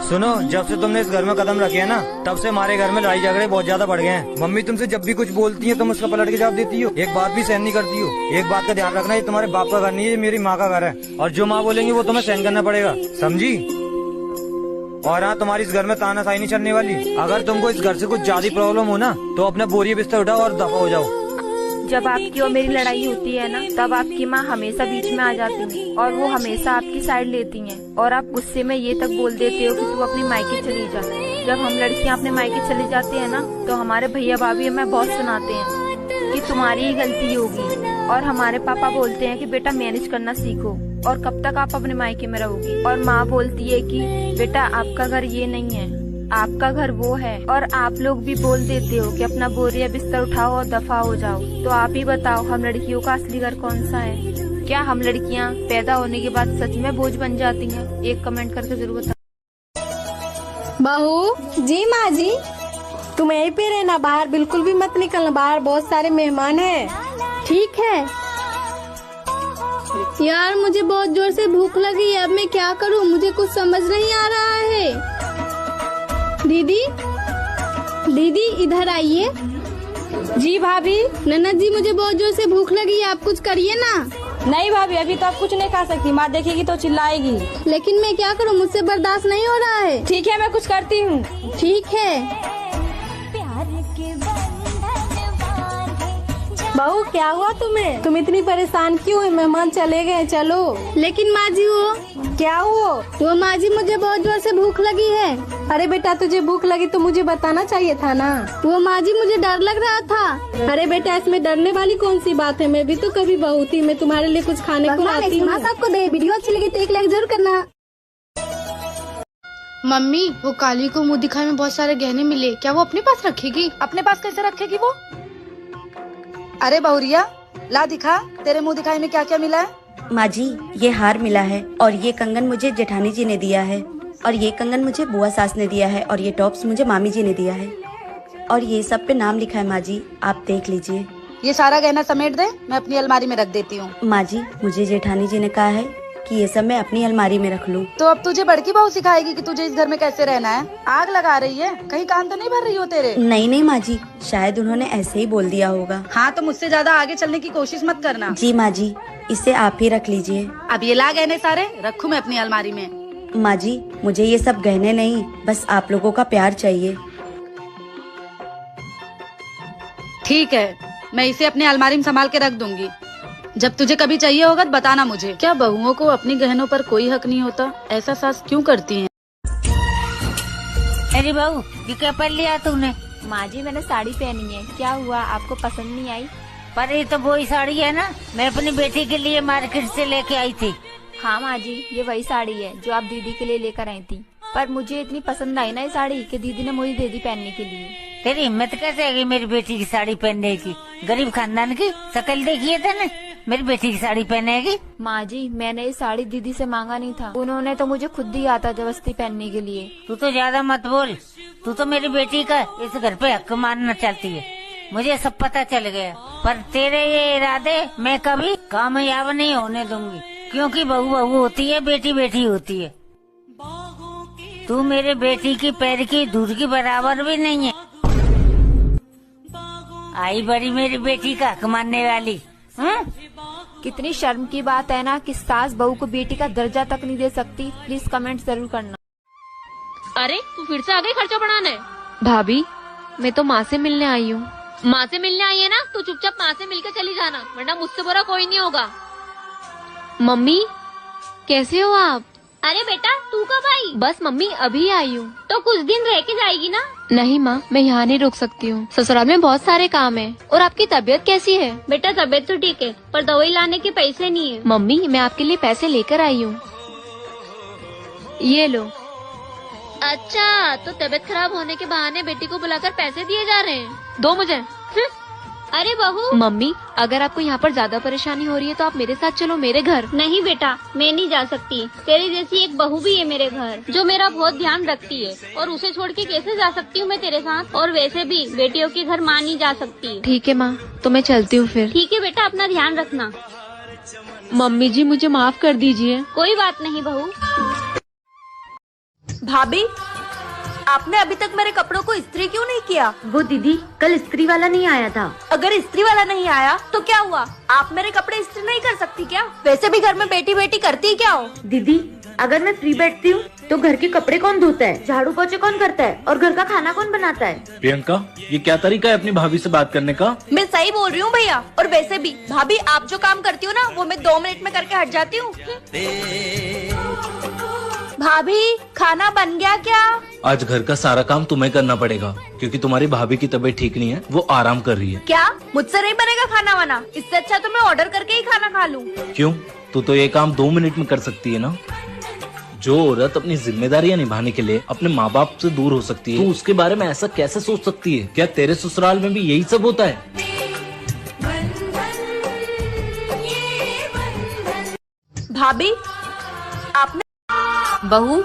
सुनो, जब से तुमने इस घर में कदम रखे है ना, तब से हमारे घर में लड़ाई झगड़े बहुत ज्यादा बढ़ गए हैं। मम्मी तुमसे जब भी कुछ बोलती है तुम उसका पलट के जवाब देती हो, एक बात भी सहन नहीं करती हो। एक बात का ध्यान रखना, ये तुम्हारे बाप का घर नहीं है, ये मेरी माँ का घर है, और जो माँ बोलेंगी वो तुम्हें सहन करना पड़ेगा, समझी? और हाँ, तुम्हारी इस घर में तानाशाही नहीं चलने वाली। अगर तुमको इस घर से कुछ ज्यादा प्रॉब्लम हो ना, तो अपने बोरिया बिस्तर उठाओ और दफा हो जाओ। जब आपकी और मेरी लड़ाई होती है ना, तब आपकी माँ हमेशा बीच में आ जाती है और वो हमेशा आपकी साइड लेती हैं, और आप गुस्से में ये तक बोल देते हो कि तू अपनी मायके चली जा। जब हम लड़कियाँ अपने मायके चले जाते हैं ना, तो हमारे भैया भाभी हमें बहुत सुनाते हैं कि तुम्हारी ही गलती होगी, और हमारे पापा बोलते हैं कि बेटा मैनेज करना सीखो, और कब तक आप अपने मायके में रहोगी। और माँ बोलती है कि बेटा आपका घर ये नहीं है, आपका घर वो है। और आप लोग भी बोल देते हो कि अपना बोरिया बिस्तर उठाओ और दफा हो जाओ। तो आप ही बताओ, हम लड़कियों का असली घर कौन सा है? क्या हम लड़कियां पैदा होने के बाद सच में बोझ बन जाती हैं? एक कमेंट करके जरूर बताओ। बहू जी, माँ जी, तुम यहीं पे रहना, बाहर बिल्कुल भी मत निकलना, बाहर बहुत सारे मेहमान हैं। ठीक है यार, मुझे बहुत जोर से भूख लगी है, अब मैं क्या करूँ, मुझे कुछ समझ नहीं आ रहा है। दीदी दीदी इधर आइए। जी भाभी। ननद जी, मुझे बहुत जोर से भूख लगी है, आप कुछ करिए ना। नहीं भाभी, अभी तो आप कुछ नहीं खा सकती, माँ देखेगी तो चिल्लाएगी। लेकिन मैं क्या करूँ, मुझसे बर्दाश्त नहीं हो रहा है। ठीक है, मैं कुछ करती हूँ। ठीक है। बहू क्या हुआ तुम्हें? तुम इतनी परेशान क्यों है? मेहमान चले गए, चलो। लेकिन माँ जी वो क्या हुआ? वो माँ जी, मुझे बहुत जोर से भूख लगी है। अरे बेटा, तुझे भूख लगी तो मुझे बताना चाहिए था ना। वो माँ जी, मुझे डर लग रहा था। अरे बेटा, इसमें डरने वाली कौन सी बात है, मैं भी तो कभी बहू थी, मैं तुम्हारे लिए कुछ खाने को लाती हूँ। आपको वीडियो अच्छी लगी तो एक लाइक जरूर करना। मम्मी, वो काली को मुँह दिखाए में बहुत सारे गहने मिले, क्या वो अपने पास रखेगी? अपने पास कैसे रखेगी वो? अरे बहुरिया, ला दिखा, तेरे मुंह दिखाई में क्या क्या मिला है? माँ जी, ये हार मिला है, और ये कंगन मुझे जेठानी जी ने दिया है, और ये कंगन मुझे बुआ सास ने दिया है, और ये टॉप्स मुझे मामी जी ने दिया है, और ये सब पे नाम लिखा है। माँ जी, आप देख लीजिए। ये सारा गहना समेट दे, मैं अपनी अलमारी में रख देती हूँ। माँ जी, मुझे जेठानी जी ने कहा है कि ये सब मैं अपनी अलमारी में रख लूँ। तो अब तुझे बड़की बहू सिखाएगी कि तुझे इस घर में कैसे रहना है? आग लगा रही है, कहीं कान तो नहीं भर रही हो तेरे? नहीं माँ जी, शायद उन्होंने ऐसे ही बोल दिया होगा। हाँ, तो मुझसे ज्यादा आगे चलने की कोशिश मत करना। जी माँ जी, इसे आप ही रख लीजिए। अब ये ला गहने सारे रखूँ मैं अपनी अलमारी में। माँ जी, मुझे ये सब गहने नहीं, बस आप लोगों का प्यार चाहिए। ठीक है, मैं इसे अपनी अलमारी में संभाल के रख दूंगी, जब तुझे कभी चाहिए होगा तो बताना मुझे। क्या बहुओं को अपनी गहनों पर कोई हक नहीं होता? ऐसा सास क्यों करती हैं? अरे बहू, ये क्या पहन लिया तूने? माँ जी, मैंने साड़ी पहनी है, क्या हुआ, आपको पसंद नहीं आई? पर ये तो वही साड़ी है ना, मैं अपनी बेटी के लिए मार्केट से लेके आई थी। हाँ माँ जी, ये वही साड़ी है जो आप दीदी के लिए लेकर आई थी, पर मुझे इतनी पसंद आई ना ये साड़ी कि दीदी ने मुझे दे दी पहनने के लिए। तेरी हिम्मत कैसे है मेरी बेटी की साड़ी पहनने की? गरीब खानदान की शक्ल देखिए था ना, मेरी बेटी की साड़ी पहनेगी? माँ जी, मैंने ये साड़ी दीदी से मांगा नहीं था, उन्होंने तो मुझे खुद दिया था जबरदस्ती पहनने के लिए। तू तो ज्यादा मत बोल, तू तो मेरी बेटी का इस घर पे हक मानना चाहती है, मुझे सब पता चल गया। पर तेरे ये इरादे मैं कभी कामयाब नहीं होने दूंगी, क्योंकि बहू बहू होती है, बेटी बेटी होती है। तू मेरे बेटी की पैर की धूल की बराबर भी नहीं है। आई बड़ी मेरी बेटी का हक मानने वाली। कितनी शर्म की बात है ना कि सास बहू को बेटी का दर्जा तक नहीं दे सकती। प्लीज कमेंट जरूर करना। अरे तू फिर से आ गई खर्चा बढ़ाने? भाभी, मैं तो माँ से मिलने आई हूँ। माँ से मिलने आई है ना, तो चुपचाप माँ से मिलकर चली जाना, वरना मुझसे बुरा कोई नहीं होगा। मम्मी, कैसे हो आप? अरे बेटा, तू कब आई? बस मम्मी, अभी आई हूँ। तो कुछ दिन रह के जाएगी ना? नहीं माँ, मैं यहाँ नहीं रुक सकती हूँ, ससुराल में बहुत सारे काम है। और आपकी तबीयत कैसी है? बेटा तबीयत तो ठीक है, पर दवाई लाने के पैसे नहीं है। मम्मी, मैं आपके लिए पैसे लेकर आई हूँ, ये लो। अच्छा, तो तबीयत खराब होने के बहाने बेटी को बुलाकर पैसे दिए जा रहे हैं? दो मुझे। अरे बहू। मम्मी, अगर आपको यहाँ पर ज्यादा परेशानी हो रही है तो आप मेरे साथ चलो मेरे घर। नहीं बेटा, मैं नहीं जा सकती, तेरे जैसी एक बहू भी है मेरे घर जो मेरा बहुत ध्यान रखती है, और उसे छोड़ के कैसे जा सकती हूँ मैं तेरे साथ? और वैसे भी बेटियों के घर माँ नहीं जा सकती। ठीक है माँ, तो मैं चलती हूँ फिर। ठीक है बेटा, अपना ध्यान रखना। मम्मी जी, मुझे माफ कर दीजिए। कोई बात नहीं बहू। भाभी, आपने अभी तक मेरे कपड़ों को इस्त्री क्यों नहीं किया? वो दीदी कल इस्त्री वाला नहीं आया था। अगर इस्त्री वाला नहीं आया तो क्या हुआ? आप मेरे कपड़े इस्त्री नहीं कर सकती क्या? वैसे भी घर में बेटी बेटी करती क्या हो? दीदी अगर मैं फ्री बैठती हूँ तो घर के कपड़े कौन धोता है, झाड़ू पोछे कौन करता है और घर का खाना कौन बनाता है? प्रियंका, ये क्या तरीका है अपनी भाभी से बात करने का? मैं सही बोल रही हूँ भैया। और वैसे भी भाभी, आप जो काम करती हो ना वो मैं 2 मिनट में करके हट जाती हूँ। भाभी, खाना बन गया क्या? आज घर का सारा काम तुम्हें करना पड़ेगा क्योंकि तुम्हारी भाभी की तबीयत ठीक नहीं है, वो आराम कर रही है। क्या मुझसे नहीं बनेगा खाना वाना? इससे अच्छा तो मैं ऑर्डर करके ही खाना खा लूँ। क्यों? तू तो ये काम 2 मिनट में कर सकती है ना। जो औरत अपनी जिम्मेदारियां निभाने के लिए अपने माँ बाप से दूर हो सकती है, तो उसके बारे में ऐसा कैसे सोच सकती है? क्या तेरे ससुराल में भी यही सब होता है? भाभी, आपने बहू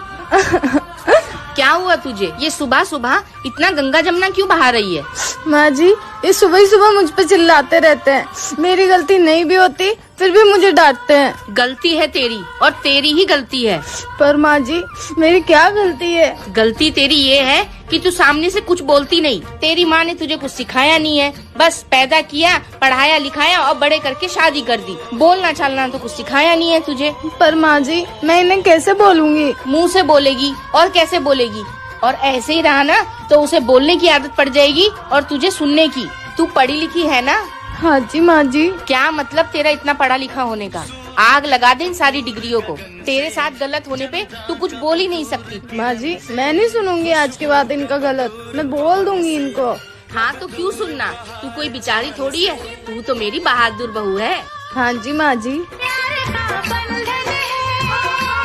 क्या हुआ तुझे? ये सुबह सुबह इतना गंगा जमुना क्यों बहा रही है? माँ जी, ये सुबह ही सुबह मुझ पे चिल्लाते रहते हैं। मेरी गलती नहीं भी होती फिर भी मुझे डांटते हैं। गलती है तेरी और तेरी ही गलती है। पर माँ जी, मेरी क्या गलती है? गलती तेरी ये है कि तू सामने से कुछ बोलती नहीं। तेरी माँ ने तुझे कुछ सिखाया नहीं है, बस पैदा किया, पढ़ाया लिखाया और बड़े करके शादी कर दी। बोलना चालना तो कुछ सिखाया नहीं है तुझे। पर माँ जी, मैं इन्हें कैसे बोलूँगी? मुँह से बोलेगी और कैसे बोलेगी? और ऐसे ही रहा ना तो उसे बोलने की आदत पड़ जाएगी और तुझे सुनने की। तू पढ़ी लिखी है ना? हाँ जी माँ जी। क्या मतलब तेरा इतना पढ़ा लिखा होने का? आग लगा दे इन सारी डिग्रियों को। तेरे साथ गलत होने पे तू कुछ बोल ही नहीं सकती। माँ जी, मैं नहीं सुनूंगी आज के बाद इनका गलत। मैं बोल दूंगी इनको। हाँ तो क्यों सुनना? तू कोई बेचारी थोड़ी है, तू तो मेरी बहादुर बहू है। हाँ जी माँ जी।